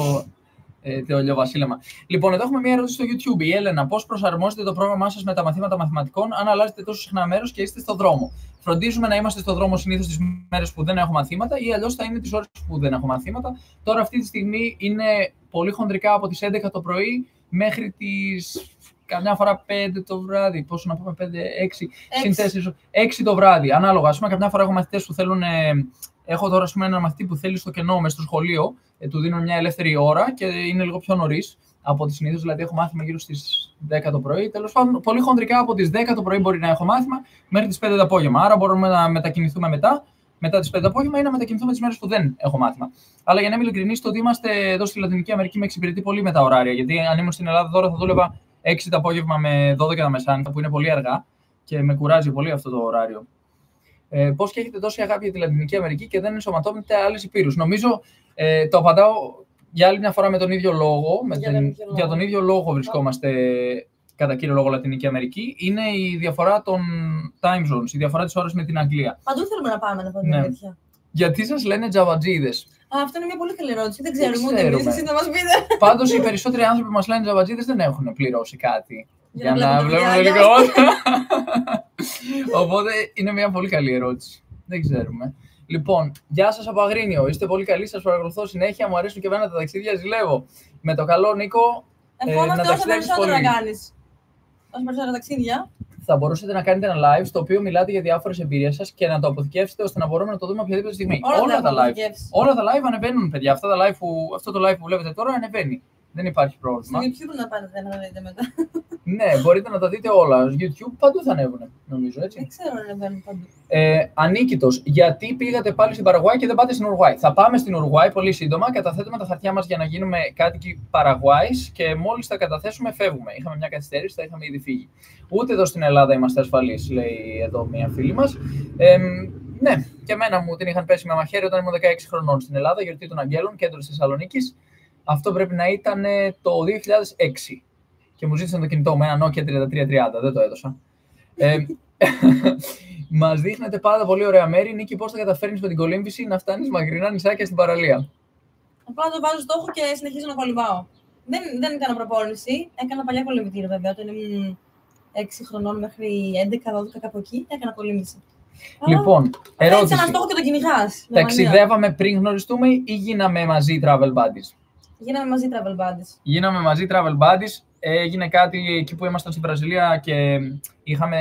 το ηλιοβασίλεμα. Λοιπόν, εδώ έχουμε μια ερώτηση στο YouTube. Η Έλενα, πώς προσαρμόζετε το πρόγραμμά σας με τα μαθήματα μαθηματικών αν αλλάζετε τόσο συχνά μέρος και είστε στο δρόμο? Φροντίζουμε να είμαστε στο δρόμο συνήθως τις μέρες που δεν έχω μαθήματα ή αλλιώς θα είναι τις ώρες που δεν έχω μαθήματα. Τώρα, αυτή τη στιγμή είναι πολύ χοντρικά από τις 11 το πρωί μέχρι τις καμιά φορά 5 το βράδυ. Πόσο να πούμε, 5, 6, συν 4, 6 το βράδυ. Ανάλογα. Ας πούμε, καμιά φορά έχω μαθητές που θέλουν. Έχω τώρα έναν μαθητή που θέλει στο κενό μες στο σχολείο, του δίνω μια ελεύθερη ώρα και είναι λίγο πιο νωρίς από τη συνήθως, δηλαδή έχω μάθημα γύρω στις 10 το πρωί. Τέλος πάντων, πολύ χοντρικά από τις 10 το πρωί μπορεί να έχω μάθημα μέχρι τις 5 το απόγευμα. Άρα μπορούμε να μετακινηθούμε μετά τις 5 το απόγευμα ή να μετακινηθούμε τις μέρες που δεν έχω μάθημα. Αλλά για να είμαι ειλικρινής, το ότι είμαστε εδώ στη Λατινική Αμερική με εξυπηρετεί πολύ με τα ωράρια. Γιατί αν ήμουν στην Ελλάδα τώρα θα δούλευα 6 το απόγευμα με 12 τα μεσάνυχτα, που είναι πολύ αργά και με κουράζει πολύ αυτό το ωράριο. Πώς και έχετε τόση αγάπη για τη Λατινική Αμερική και δεν ενσωματώνετε άλλες υπήρους? Νομίζω το απαντάω για άλλη μια φορά με τον ίδιο λόγο. Για τον ίδιο λόγο βρισκόμαστε κατά κύριο λόγο Λατινική Αμερική. Είναι η διαφορά των time zones, η διαφορά της ώρας με την Αγγλία. Παντού θέλουμε να πάμε να πούμε την αλήθεια. Γιατί σας λένε τζαβατζίδες? Αυτό είναι μια πολύ καλή ερώτηση. Δεν ξέρουμε ούτε εμείς, εσείς να μας πείτε. Πάντως οι περισσότεροι άνθρωποι που μας λένε τζαβατζίδες δεν έχουν πληρώσει κάτι. Για να βλέπουμε λίγο. Οπότε είναι μια πολύ καλή ερώτηση. Δεν ξέρουμε. Λοιπόν, γεια σας από Αγρίνιο. Είστε πολύ καλοί, σας παρακολουθώ συνέχεια. Μου αρέσουν και εμένα τα ταξίδια, ζηλεύω. Με το καλό, Νίκο. Ευχόμαστε όσο περισσότερο να κάνεις. Όσο περισσότερα ταξίδια. Θα μπορούσατε να κάνετε ένα live στο οποίο μιλάτε για διάφορες εμπειρίες σας και να το αποθηκεύσετε ώστε να μπορούμε να το δούμε οποιαδήποτε στιγμή. Όλα τα live ανεβαίνουν, παιδιά. Αυτό το live που βλέπετε τώρα ανεβαίνει. Δεν υπάρχει πρόβλημα. Στο YouTube να πάτε να δείτε μετά. Ναι, μπορείτε να τα δείτε όλα. YouTube παντού θα ανέβουν, νομίζω, έτσι. Δεν ξέρω αν ανεβαίνουν παντού. Ανίκητος, γιατί πήγατε πάλι στην Παραγουάη και δεν πάτε στην Ουρουγουάη? Θα πάμε στην Ουρουγουάη πολύ σύντομα. Καταθέτουμε τα χαρτιά μας για να γίνουμε κάτοικοι Παραγουάης και μόλις τα καταθέσουμε, φεύγουμε. Είχαμε μια καθυστέρηση, θα είχαμε ήδη φύγει. Ούτε εδώ στην Ελλάδα είμαστε ασφαλείς, λέει εδώ μια φίλη μας. Ναι, και εμένα μου την είχαν πέσει με μαχαίρι όταν ήμουν 16 χρονών στην Ελλάδα, γιορτή των Αγγέλων, κέντρο της Θεσσαλονίκης. Αυτό πρέπει να ήταν το 2006. Και μου ζήτησαν το κινητό με ένα Nokia 3330, δεν το έδωσα. Μας δείχνετε πάντα πολύ ωραία μέρη. Νίκη, πώς θα καταφέρνεις με την κολύμβηση να φτάνεις μακρινά νησάκια στην παραλία? Απλά το βάζω στόχο και συνεχίζω να κολυμπάω. Δεν έκανα προπόνηση. Έκανα παλιά κολυμβητήρια βέβαια. Όταν ήμουν 6 χρονών μέχρι 11-12 κάπου εκεί, έκανα κολύμβηση. Λοιπόν, ερώτηση. Έτσι ένα στόχο και τον κυνηγάς. Ταξιδεύαμε πριν γνωριστούμε ή γίναμε μαζί travel buddies? Γίναμε μαζί travel buddies. Έγινε κάτι εκεί που ήμασταν στη Βραζιλία και είχαμε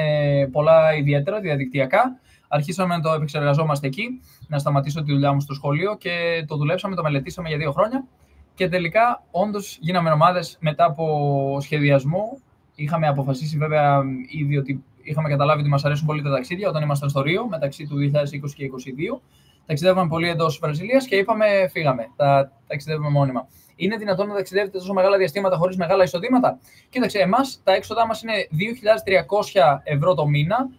πολλά ιδιαίτερα διαδικτυακά. Αρχίσαμε να το επεξεργαζόμαστε εκεί, να σταματήσω τη δουλειά μου στο σχολείο και το δουλέψαμε, το μελετήσαμε για 2 χρόνια. Και τελικά, όντως, γίναμε ομάδες μετά από σχεδιασμό. Είχαμε αποφασίσει βέβαια ήδη ότι είχαμε καταλάβει ότι μας αρέσουν πολύ τα ταξίδια όταν ήμασταν στο Ρίο μεταξύ του 2020 και 2022. Ταξιδεύαμε πολύ εντός της Βραζιλίας και είπαμε φύγαμε, τα ταξιδεύουμε μόνιμα. Είναι δυνατόν να ταξιδεύετε τόσο μεγάλα διαστήματα χωρίς μεγάλα εισοδήματα? Κοίταξε, εμάς τα έξοδά μας είναι 2.300 ευρώ το μήνα,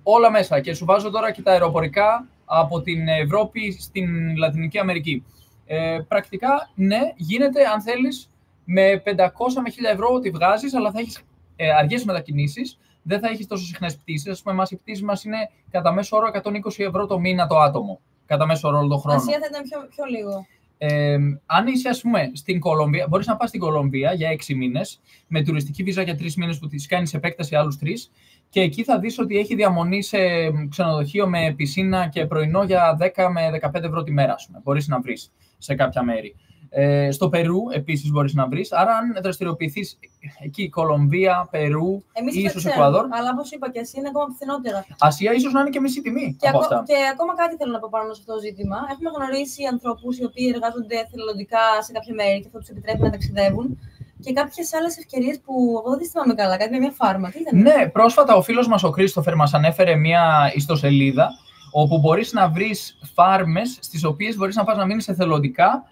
όλα μέσα. Και σου βάζω τώρα και τα αεροπορικά από την Ευρώπη στην Λατινική Αμερική. Πρακτικά, ναι, γίνεται αν θέλεις με 500 με 1.000 ευρώ τη βγάζεις, αλλά θα έχεις αργές μετακινήσεις, δεν θα έχεις τόσο συχνές πτήσεις. Ας πούμε, οι πτήσεις μας είναι κατά μέσο όρο 120 ευρώ το μήνα το άτομο. Κατά μέσο όρο όλο τον χρόνο. Ασία θα ήταν πιο λίγο. Αν είσαι, ας πούμε, στην Κολομβία, μπορείς να πας στην Κολομβία για 6 μήνες, με τουριστική βίζα για 3 μήνες που της κάνεις επέκταση άλλους 3, και εκεί θα δεις ότι έχει διαμονή σε ξενοδοχείο με πισίνα και πρωινό για 10 με 15 ευρώ τη μέρα, ας πούμε. Μπορείς να βρεις σε κάποια μέρη. Στο Περού επίσης μπορείς να βρεις. Άρα, αν δραστηριοποιηθείς εκεί, Κολομβία, Περού, ίσως Εκουαδόρ. Αλλά όπως είπα και εσύ, είναι ακόμα φθηνότερα. Ασία ίσως να είναι και μισή τιμή από αυτά. Και ακόμα κάτι θέλω να πω πάνω σε αυτό το ζήτημα. Έχουμε γνωρίσει ανθρώπους οι οποίοι εργάζονται εθελοντικά σε κάποια μέρη και αυτό τους επιτρέπει να ταξιδεύουν. Και κάποιες άλλες ευκαιρίες που εγώ δεν θυμάμαι καλά, κάτι με μια φάρμα. Τι ήταν? Ναι, πρόσφατα ο φίλος μας ο Κρίστοφερ μας ανέφερε μια ιστοσελίδα όπου μπορείς να βρεις φάρμες στις οποίες μπορείς να πας να μείνεις εθελοντικά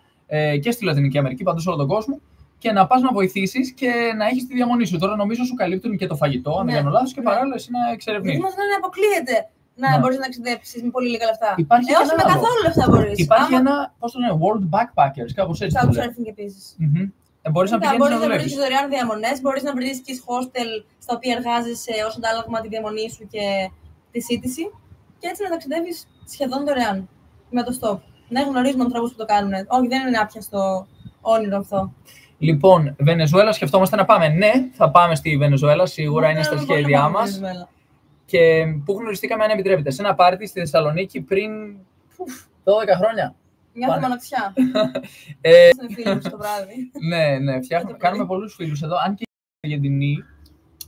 και στη Λατινική Αμερική, παντού σε όλο τον κόσμο, και να πας να βοηθήσεις και να έχεις τη διαμονή σου. Τώρα νομίζω σου καλύπτουν και το φαγητό, αν δεν κάνω λάθος, και παράλληλα εσύ να εξερευνήσεις. Γιατί μας αποκλείεται να μπορείς να ταξιδέψεις με πολύ λίγα λεφτά. Υπάρχει όχι με καθόλου λεφτά μπορείς. Υπάρχει ένα, πώς το λένε, World Backpackers, κάπως έτσι. Couchsurfing επίσης. Μπορείς να πηγαίνεις να δουλεύεις. Μπορείς να βρεις δωρεάν διαμονές, μπορείς να βρίσκεις hostel στα οποία εργάζεσαι ως αντάλλαγμα τη διαμονή σου και τη σύντηση και έτσι να ταξιδεύεις σχεδόν δωρεάν με το stop. Ναι, γνωρίζουμε ανθρώπους που το κάνουν. Όχι, δεν είναι άπιαστο όνειρο αυτό. Λοιπόν, Βενεζουέλα, σκεφτόμαστε να πάμε. Ναι, θα πάμε στη Βενεζουέλα, σίγουρα είναι στα σχέδιά μας. Και πού γνωριστήκαμε, αν επιτρέπετε, σε ένα πάρτι στη Θεσσαλονίκη πριν 12 χρόνια. Νιώθω μοναξιά. Είναι φίλους το βράδυ. Ναι, κάνουμε πολλούς φίλους εδώ. Αν και η Αργεντινή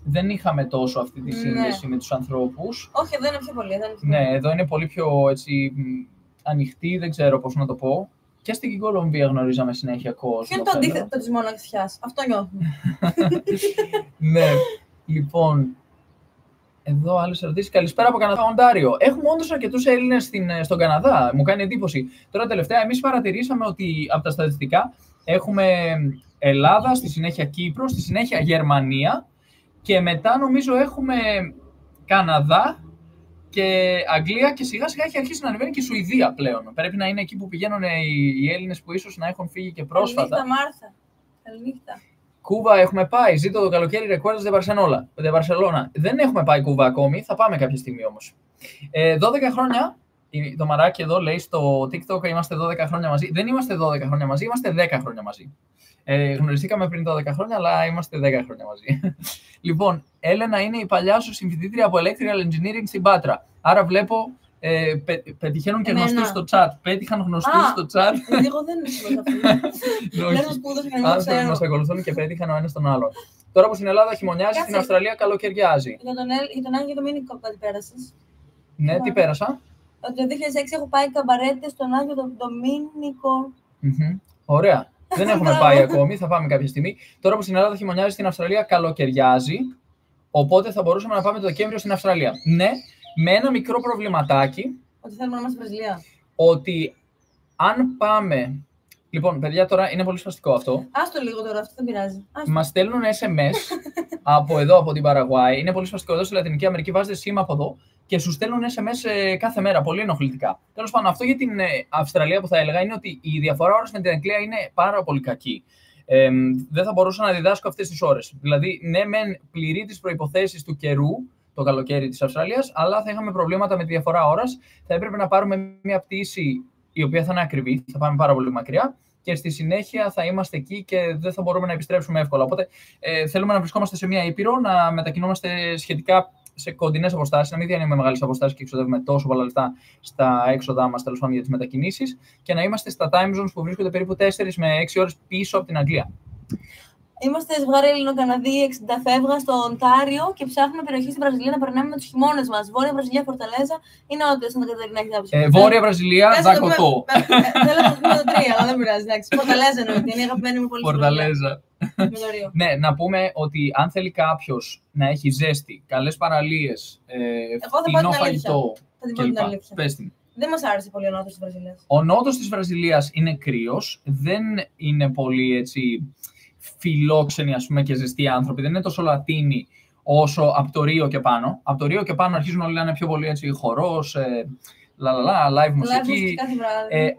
δεν είχαμε τόσο αυτή τη σύνδεση με τους ανθρώπους. Όχι, εδώ είναι πιο πολύ. Ναι, εδώ είναι πολύ πιο έτσι, ανοιχτή, δεν ξέρω πώς να το πω. Και στην Κολομβία γνωρίζαμε συνέχεια κόσμο. Ποιο είναι το αντίθετο της μοναξιάς? Αυτό νιώθουμε. Ναι, λοιπόν. Εδώ άλλες ερωτήσεις. Καλησπέρα από Καναδά, Οντάριο. Έχουμε όντως αρκετούς Έλληνες στον Καναδά. Μου κάνει εντύπωση. Τώρα τελευταία, εμείς παρατηρήσαμε ότι από τα στατιστικά έχουμε Ελλάδα, στη συνέχεια Κύπρο, στη συνέχεια Γερμανία και μετά νομίζω έχουμε Καναδά και Αγγλία και σιγά σιγά έχει αρχίσει να ανεβαίνει και η Σουηδία πλέον. Πρέπει να είναι εκεί που πηγαίνουν οι Έλληνες που ίσως να έχουν φύγει και πρόσφατα. Καληνύχτα, Μάρθα. Καληνύχτα. Κούβα έχουμε πάει. Ζήτω το καλοκαίρι Recuerdos de Barcelona. Δεν έχουμε πάει Κούβα ακόμη. Θα πάμε κάποια στιγμή όμως. 12 χρόνια. Το μαράκι εδώ λέει στο TikTok είμαστε 12 χρόνια μαζί. Δεν είμαστε 12 χρόνια μαζί, είμαστε 10 χρόνια μαζί. Γνωριστήκαμε πριν 12 χρόνια, αλλά είμαστε 10 χρόνια μαζί. Λοιπόν, Έλενα είναι η παλιά σου συμφοιτήτρια από Electrical Engineering στην Πάτρα. Άρα βλέπω πετυχαίνουν και γνωστούς στο chat. Πέτυχαν γνωστούς στο chat. Εγώ δεν είμαι αυτό. Άνθρωποι μας ακολουθούν και πέτυχαν ο ένας τον άλλον. Τώρα που στην Ελλάδα χειμωνιάζει, στην Αυστραλία καλοκαιριάζει. Για τον Άγιο Δομήνικο κάτι πέρασες? Ναι, τι πέρασα? Το 2006 έχω πάει καμπαρέτες στον Άγιο Δομήνικο. Ωραία. Δεν έχουμε πάει ακόμη, θα πάμε κάποια στιγμή. Τώρα που στην Ελλάδα χειμωνιάζει, στην Αυστραλία καλοκαιριάζει. Οπότε θα μπορούσαμε να πάμε το Δεκέμβριο στην Αυστραλία. Ναι, με ένα μικρό προβληματάκι. Ότι θέλουμε να είμαστε στη Βραζιλία. Ότι αν πάμε. Λοιπόν, παιδιά, τώρα είναι πολύ σπαστικό αυτό. Άστο λίγο τώρα, αυτό δεν πειράζει. Μας στέλνουν SMS από εδώ, από την Παραγουάη. Είναι πολύ σπαστικό εδώ στη Λατινική Αμερική. Βάζετε σήμα από εδώ και σου στέλνουν SMS κάθε μέρα. Πολύ ενοχλητικά. Τέλος πάντων, αυτό για την Αυστραλία που θα έλεγα είναι ότι η διαφορά ώρας με την Αγγλία είναι πάρα πολύ κακή. Δεν θα μπορούσα να διδάσκω αυτές τις ώρες. Δηλαδή, ναι, μεν πληρεί τις προϋποθέσεις του καιρού το καλοκαίρι της Αυστραλίας, αλλά θα είχαμε προβλήματα με τη διαφορά ώρας. Θα έπρεπε να πάρουμε μια πτήση η οποία θα είναι ακριβή, θα πάμε πάρα πολύ μακριά και στη συνέχεια θα είμαστε εκεί και δεν θα μπορούμε να επιστρέψουμε εύκολα. Οπότε θέλουμε να βρισκόμαστε σε μια ήπειρο, να μετακινούμαστε σχετικά σε κοντινές αποστάσεις, να μην διανύουμε μεγάλες αποστάσεις και εξοδεύουμε τόσο πολλά λεφτά στα έξοδά μας, τέλος πάντων, για τις μετακινήσεις και να είμαστε στα time zones που βρίσκονται περίπου 4 με 6 ώρες πίσω από την Αγγλία. Είμαστε ζευγάρι Ελληνοκαναδί 60 φεύγα στο Οντάριο και ψάχνουμε περιοχή στην Βραζιλία να περνάμε με τους χειμώνες μας. Βόρεια Βραζιλία, Φορταλέζα ή νότια Σάντα Κατερίνα, έχετε άποψη? Βόρεια Βραζιλία, Δακοτό. Θέλω να πούμε το 3, αλλά δεν πειράζει. Φορταλέζα εννοείται, είναι η αγαπημένη μου πολύ. Φορταλέζα. Ναι, να πούμε ότι αν θέλει κάποιος να έχει ζέστη, καλές παραλίες, φτηνό φαγητό κλπ. Πες την. Δεν μας άρεσε πολύ ο νότος της Βραζιλίας. Ο νότος της Βραζιλίας είναι κρύος, δεν είναι πολύ έτσι φιλόξενοι, ας πούμε, και ζεστοί άνθρωποι. Δεν είναι τόσο λατίνοι όσο από το Ρίο και πάνω. Από το Ρίο και πάνω αρχίζουν όλοι να είναι πιο πολύ έτσι χορός, live μουσική.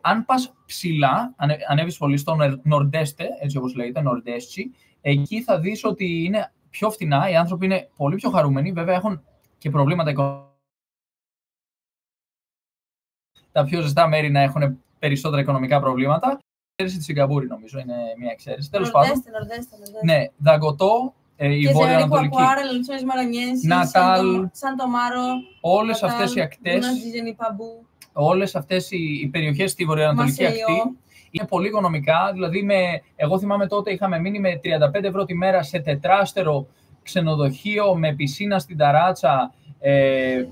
Αν πας ψηλά, ανέβεις πολύ στο Νορντέστε, έτσι όπως λέγεται, Νορντέστσι, εκεί θα δεις ότι είναι πιο φτηνά, οι άνθρωποι είναι πολύ πιο χαρούμενοι, βέβαια έχουν και προβλήματα οικονομικά. Τα πιο ζεστά μέρη να έχουν περισσότερα οικονομικά προβλήματα. Η εξαίρεση της Σιγκαπούρη νομίζω είναι μια εξαίρεση. Τέλος πάντων. Ναι, Δαγκοτό, η Βόρεια-Ανατολική. Νατάλ, όλες αυτές οι ακτές. Όλες αυτές οι περιοχές στη βορειοανατολική ακτή Είναι πολύ οικονομικά, δηλαδή εγώ θυμάμαι τότε είχαμε μείνει με 35 ευρώ τη μέρα σε τετράστερο ξενοδοχείο με πισίνα στην ταράτσα,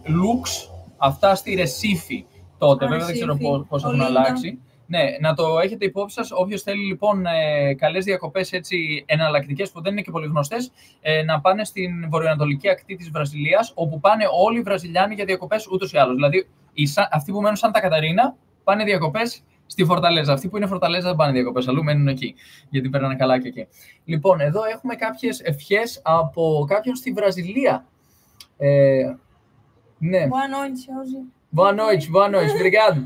λουξ, αυτά στη Ρεσίφη τότε. Βέβαια δεν ξέρω πώς έχουν αλλάξει. Ναι, να το έχετε υπόψη σας. Όποιος θέλει λοιπόν καλές διακοπές έτσι εναλλακτικές που δεν είναι και πολύ γνωστές, να πάνε στην βορειοανατολική ακτή της Βραζιλίας, όπου πάνε όλοι οι Βραζιλιάνοι για διακοπές ούτως ή άλλως. Δηλαδή αυτοί που μένουν σαν τα Καταρίνα πάνε διακοπές στη Φορταλέζα. Αυτοί που είναι Φορταλέζα δεν πάνε διακοπές αλλού, μένουν εκεί, γιατί περνάνε καλά και εκεί. Λοιπόν, εδώ έχουμε κάποιες ευχές από κάποιον στη Βραζιλία. Ναι. Boa noite, obrigado.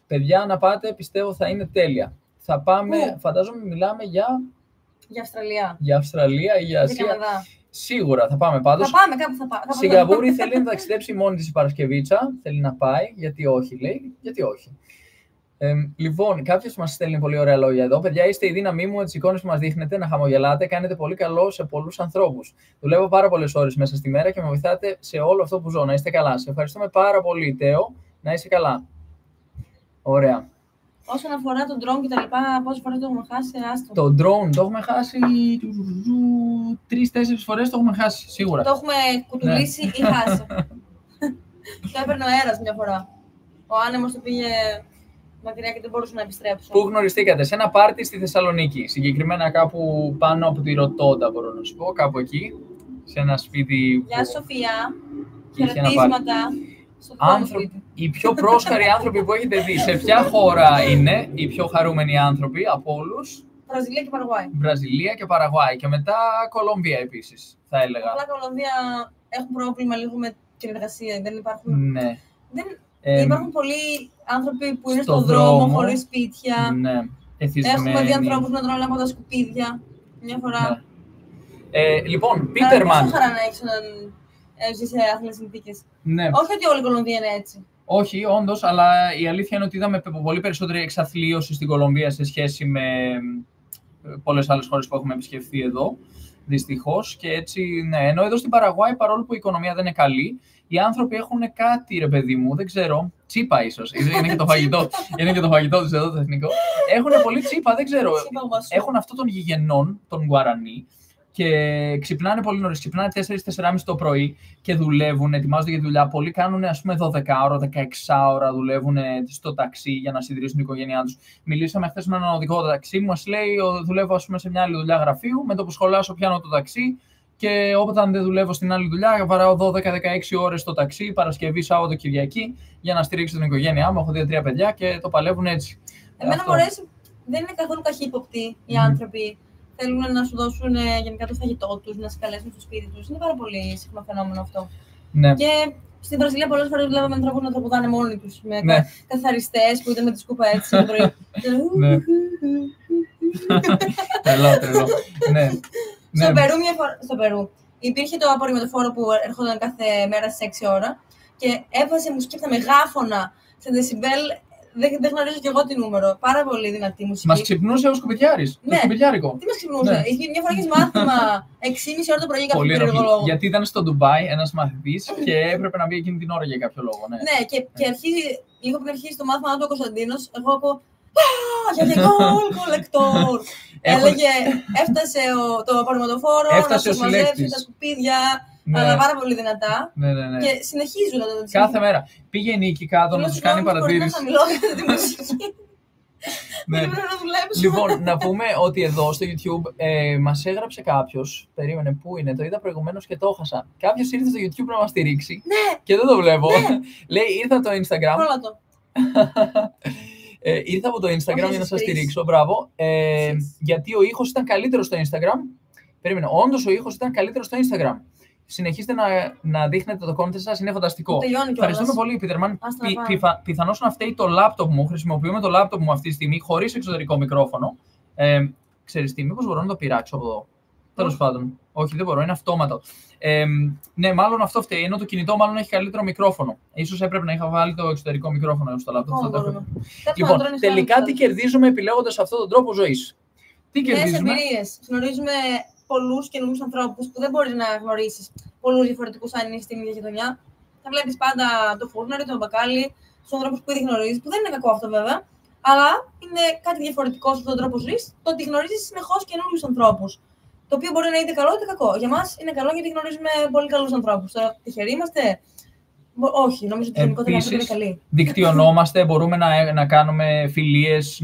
Παιδιά, να πάτε, πιστεύω θα είναι τέλεια. Θα πάμε, φαντάζομαι μιλάμε για Αυστραλία. Για Αυστραλία ή για Ασία. Καναδά. Σίγουρα θα πάμε πάντως. Θα πάμε, κάπου θα πάμε. Σιγκαπούρη θέλει να ταξιδέψει μόνη της η Παρασκευίτσα. Θέλει να πάει. Γιατί όχι, λέει. Γιατί όχι. Λοιπόν, κάποιος μας στέλνει πολύ ωραία λόγια εδώ. Παιδιά, είστε η δύναμή μου με τις εικόνες που μας δείχνετε, να χαμογελάτε. Κάνετε πολύ καλό σε πολλούς ανθρώπους. Δουλεύω πάρα πολλές ώρες μέσα στη μέρα και με βοηθάτε σε όλο αυτό που ζω. Να είστε καλά. Σε ευχαριστούμε πάρα πολύ, Τέο. Να είσαι καλά. Ωραία. Όσον αφορά τον drone και τα λοιπά, πόσες φορές το έχουμε χάσει, άστρο. Το drone το έχουμε χάσει 3-4 φορές, το έχουμε χάσει, σίγουρα. Το έχουμε κουτουλήσει ή χάσει. Το έπαιρνε ο αέρας μια φορά. Ο άνεμος το πήγε μακριά και δεν μπορούσε να επιστρέψει. Πού γνωριστήκατε? Σε ένα πάρτι στη Θεσσαλονίκη. Συγκεκριμένα κάπου πάνω από τη Ρωτόντα, μπορώ να σου πω. Κάπου εκεί. Σε ένα σπίτι. Γεια σου, Σοφία. Χαιρετίσματα. Οι πιο πρόσχαροι άνθρωποι που έχετε δει, σε ποια χώρα είναι οι πιο χαρούμενοι άνθρωποι από όλους? Βραζιλία και Παραγουάη. Βραζιλία και Παραγουάη. Και μετά Κολομβία επίσης, θα έλεγα. Απλά Κολομβία έχουν πρόβλημα λίγο με την εργασία. Δεν υπάρχουν. Ναι. Υπάρχουν πολλοί άνθρωποι που είναι στον δρόμο, χωρίς σπίτια. Ναι. Έχουμε δει ανθρώπους να τρώνε από τα σκουπίδια μια φορά. Ναι. Λοιπόν, Πίτερμαν. Πόσο χαρά να έχεις έναν. Ζει σε άθλιες συνθήκες. Ναι. Όχι ότι όλη η Κολομβία είναι έτσι. Όχι, όντως, αλλά η αλήθεια είναι ότι είδαμε πολύ περισσότερη εξαθλίωση στην Κολομβία σε σχέση με πολλές άλλες χώρες που έχουμε επισκεφθεί εδώ, δυστυχώς. Και έτσι, ναι. Ενώ εδώ στην Παραγουάη, παρόλο που η οικονομία δεν είναι καλή, οι άνθρωποι έχουν κάτι, ρε παιδί μου, δεν ξέρω. Τσίπα, ίσως. Είναι και το φαγητό. Είναι και το φαγητό τους εδώ, το εθνικό. Έχουν πολύ τσίπα, δεν ξέρω. Έχουν αυτό των γηγενών, τον Γουαρανί. Και ξυπνάνε πολύ νωρίς, ξυπνάνε 4-4.30 το πρωί και δουλεύουν, ετοιμάζονται για τη δουλειά. Πολλοί κάνουν, ας πούμε, 12 ώρα, 16 ώρα, δουλεύουν στο ταξί για να συντηρήσουν την οικογένειά τους. Μιλήσαμε χθες με έναν οδηγό ταξί, μας λέει: δουλεύω, ας πούμε, σε μια άλλη δουλειά γραφείου. Με το που σχολάσω, πιάνω το ταξί και όταν δεν δουλεύω στην άλλη δουλειά, βαράω 12-16 ώρες στο ταξί, Παρασκευή, Σάββατο, Κυριακή, για να στηρίξω την οικογένειά μου. Έχω 2-3 παιδιά και το παλεύουν έτσι. Εμένα μου αρέσει, δεν είναι καθόλου καχύποπτοι οι άνθρωποι. Θέλουν να σου δώσουν γενικά το φαγητό τους, να σε καλέσουν στο σπίτι τους. Είναι πάρα πολύ συχνό φαινόμενο αυτό. Ναι. Και στην Βραζιλία πολλές φορές βλέπαμε ανθρώπους να τραγουδάνε μόνοι τους. Με καθαριστές που ήταν με τη σκούπα έτσι το πρωί. Ναι. Τρελό. Ναι. Στο Περού υπήρχε το απορριμματοφόρο που έρχονταν κάθε μέρα στις 6 ώρα και έβαζε μουσική από τα μεγάφωνα σε δεσιμπέλ. Δεν γνωρίζω κι εγώ τι νούμερο. Πάρα πολύ δυνατή μουσική. Μας ξυπνούσε ο σκουπιδιάρης. Ναι. Το σκουπιδιάρικο. Τι μας ξυπνούσε? Ναι. Μια φορά έχεις μάθημα 6,5 ώρα το πρωί για κάποιο περίεργο λόγο. Γιατί ήταν στο Ντουμπάι ένας μαθητής και έπρεπε να μπει εκείνη την ώρα για κάποιο λόγο. Ναι, ναι και αρχίζει, λίγο πριν αρχίσει το μάθημα του ο Κωνσταντίνος, εγώ ακούω για γκολ κολεκτόρ. Έλεγε, έφτασε το απορριμματοφόρο, να σας μαζέψει τα σκουπίδια. Ναι. Αλλά πάρα πολύ δυνατά. Ναι. Και συνεχίζουν να το κάθε μέρα. Πήγε η Νίκη κάτω να τους κάνει παρατήρηση. Ναι. Λοιπόν, να πούμε ότι εδώ στο YouTube μας έγραψε κάποιος. Περίμενε, πού είναι, το είδα προηγουμένως και το έχασα. Κάποιος ήρθε στο YouTube να μας στηρίξει. Ναι. Και δεν το βλέπω. Λέει, ήρθα από το Instagram. Πρόλατο. Ήρθα από το Instagram για να σας στηρίξω. Μπράβο. Γιατί ο ήχος ήταν καλύτερος στο Instagram. Περίμενε, όντως ο ήχος ήταν καλύτερος στο Instagram. Συνεχίστε να δείχνετε το content σας, είναι φανταστικό. Ευχαριστούμε πολύ, Πίτερμαν. Πιθανώς να φταίει το λάπτοπ μου. Χρησιμοποιούμε το λάπτοπ μου αυτή τη στιγμή χωρίς εξωτερικό μικρόφωνο. Ξέρεις τι, μήπως μπορώ να το πειράξω από εδώ? Τέλος πάντων. Όχι, δεν μπορώ, είναι αυτόματο. Ναι, μάλλον αυτό φταίει. Ενώ το κινητό μάλλον έχει καλύτερο μικρόφωνο. Ίσως έπρεπε να είχα βάλει το εξωτερικό μικρόφωνο στο λάπτοπ. Λοιπόν, τελικά τι κερδίζουμε επιλέγοντας αυτόν τον τρόπο ζωής? Τι κερδίζουμε? Γνωρίζουμε πολλούς καινούριους ανθρώπους που δεν μπορείς να γνωρίσεις πολλούς διαφορετικούς αν είναι στην ίδια γειτονιά. Θα βλέπεις πάντα το φούρναρι, τον μπακάλι, τους ανθρώπους που ήδη γνωρίζεις, που δεν είναι κακό αυτό βέβαια. Αλλά είναι κάτι διαφορετικό σε αυτόν τον τρόπο ζωής, το ότι γνωρίζεις συνεχώς καινούριους ανθρώπους. Το οποίο μπορεί να είναι είτε καλό είτε κακό. Για μας είναι καλό γιατί γνωρίζουμε πολύ καλούς ανθρώπους. Τώρα, τυχεροί είμαστε. Όχι, νομίζω ότι γενικότερα είναι καλή. Δικτυωνόμαστε, μπορούμε να κάνουμε φιλίες,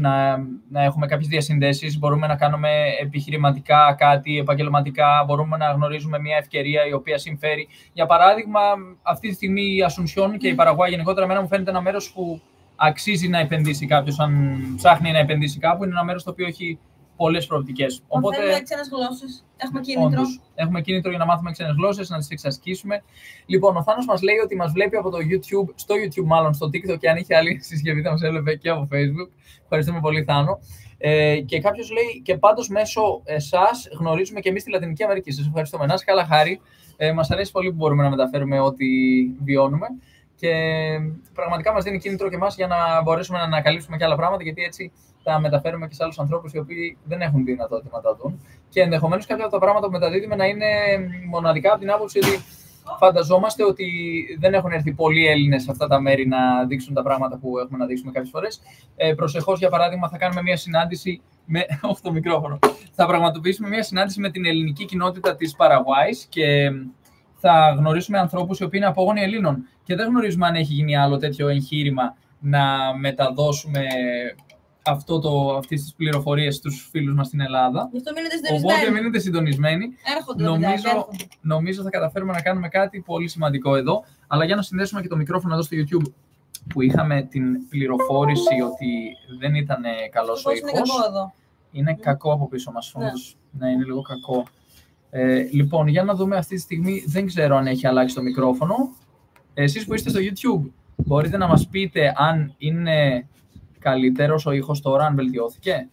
να έχουμε κάποιες διασυνδέσεις, μπορούμε να κάνουμε επιχειρηματικά κάτι, επαγγελματικά, μπορούμε να γνωρίζουμε μια ευκαιρία η οποία συμφέρει. Για παράδειγμα, αυτή τη στιγμή η Ασουνσιόν και η Παραγουάη γενικότερα, εμένα μου φαίνεται ένα μέρος που αξίζει να επενδύσει κάποιος, αν ψάχνει να επενδύσει κάπου, είναι ένα μέρος το οποίο έχει πολλές προοπτικές. Μαθαίνουμε ξένες γλώσσες. Έχουμε κίνητρο. Έχουμε κίνητρο για να μάθουμε ξένες γλώσσες, να τις εξασκήσουμε. Λοιπόν, ο Θάνος μας λέει ότι μας βλέπει από το YouTube, στο YouTube μάλλον, στο TikTok, και αν είχε άλλη συσκευή θα μας έβλεπε και από Facebook. Ευχαριστούμε πολύ, Θάνο. Και κάποιος λέει, και πάντως μέσω εσάς γνωρίζουμε και εμείς τη Λατινική Αμερική. Σας ευχαριστούμε. Να είστε καλά, Χάρη. Μας αρέσει πολύ που μπορούμε να μεταφέρουμε ό,τι βιώνουμε. Και πραγματικά μας δίνει κίνητρο και εμάς για να μπορέσουμε να ανακαλύψουμε και άλλα πράγματα, γιατί έτσι θα μεταφέρουμε και σε άλλους ανθρώπους οι οποίοι δεν έχουν τη δυνατότητα να τα δουν. Και ενδεχομένως κάποια από τα πράγματα που μεταδίδουμε να είναι μοναδικά από την άποψη ότι φανταζόμαστε ότι δεν έχουν έρθει πολλοί Έλληνες σε αυτά τα μέρη να δείξουν τα πράγματα που έχουμε να δείξουμε κάποιες φορές. Προσεχώς, για παράδειγμα, θα κάνουμε μια συνάντηση με. Όχι το μικρόφωνο. Θα πραγματοποιήσουμε μια συνάντηση με την ελληνική κοινότητα της Παραγουάης και θα γνωρίσουμε ανθρώπους οι οποίοι είναι απόγονοι Ελλήνων. Και δεν γνωρίζουμε αν έχει γίνει άλλο τέτοιο εγχείρημα να μεταδώσουμε αυτές τις πληροφορίες στους φίλους μας στην Ελλάδα. Οπότε μείνετε συντονισμένοι. Νομίζω θα καταφέρουμε να κάνουμε κάτι πολύ σημαντικό εδώ. Αλλά για να συνδέσουμε και το μικρόφωνο εδώ στο YouTube, που είχαμε την πληροφόρηση ότι δεν ήταν καλός ο ήχος. Είναι κακό από πίσω μας, όντως. Ναι, είναι λίγο κακό. Λοιπόν, για να δούμε αυτή τη στιγμή, δεν ξέρω αν έχει αλλάξει το μικρόφωνο. Εσείς που είστε στο YouTube, μπορείτε να μας πείτε αν είναι καλύτερος ο ήχος τώρα, αν βελτιώθηκε.